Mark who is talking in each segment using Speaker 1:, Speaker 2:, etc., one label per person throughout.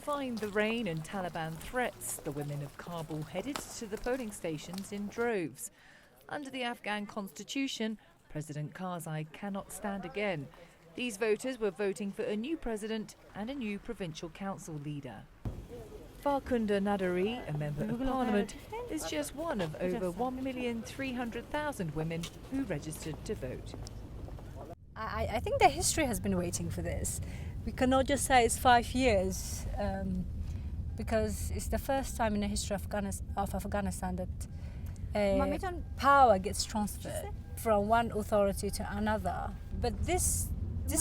Speaker 1: Defying the rain and Taliban threats, the women of Kabul headed to the polling stations in droves. Under the Afghan constitution, President Karzai cannot stand again. These voters were voting for a new president and a new provincial council leader. Farkunda Naderi, a member of parliament, is just one of over 1,300,000 women who registered to vote.
Speaker 2: I think the history has been waiting for this. We cannot just say it's 5 years because it's the first time in the history of Afghanistan that power gets transferred from one authority to another. But this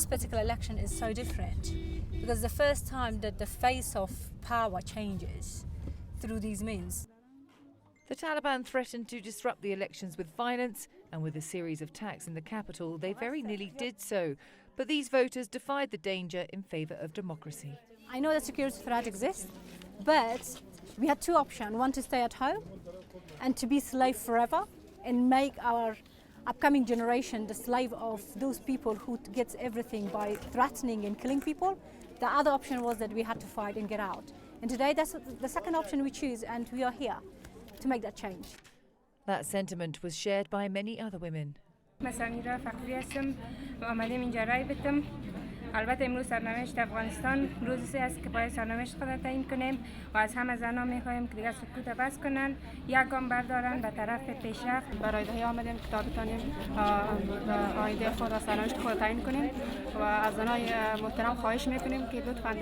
Speaker 2: particular election is so different because the first time that the face of power changes through these means.
Speaker 1: The Taliban threatened to disrupt the elections with violence, and with a series of attacks in the capital, they very nearly did so. But these voters defied the danger in favour of democracy.
Speaker 3: I know that security threat exists, but we had two options. One, to stay at home and to be slave forever and make our upcoming generation the slave of those people who gets everything by threatening and killing people. The other option was that we had to fight and get out. And today that's the second option we choose, and we are here to make that change.
Speaker 1: That sentiment was shared by many other women.
Speaker 4: البته امروز سرنوشت افغانستان روزی است که باید سرنوشت خود را تعیین کنیم و از همه زنان می‌خواهیم که دیگر سکوت بس کنند، یک گام بردارند به طرف پیشرفت. برای دهه آمدیم که تا بتوانیم آینده خود و سرنوشت خود را تعیین کنیم و از زنای محترم خواهش می‌کنیم که لطفاً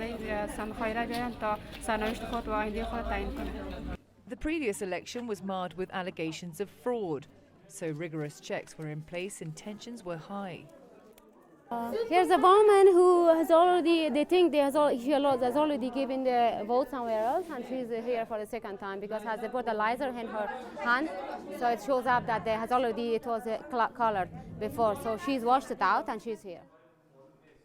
Speaker 4: صندوق‌های رای بیایند تا سرنوشت خود و آینده خود را تعیین کنیم.
Speaker 1: The previous election was marred with allegations of fraud, so rigorous checks were in place and tensions were high.
Speaker 5: Here's a woman who has already, they think she has already given the vote somewhere else, and she's here for the second time because they put a laser in her hand, so it shows up that it was colored before, so she's washed it out and she's here.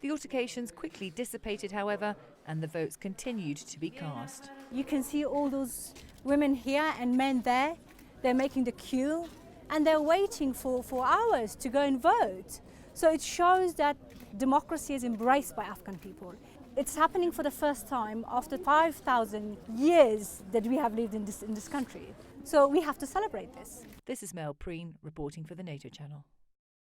Speaker 1: The altercations quickly dissipated, however, and the votes continued to be cast.
Speaker 3: You can see all those women here and men there. They're making the queue and they're waiting for hours to go and vote. So it shows that democracy is embraced by Afghan people. It's happening for the first time after 5,000 years that we have lived in this country. So we have to celebrate this.
Speaker 1: This is Mel Preen reporting for the NATO channel.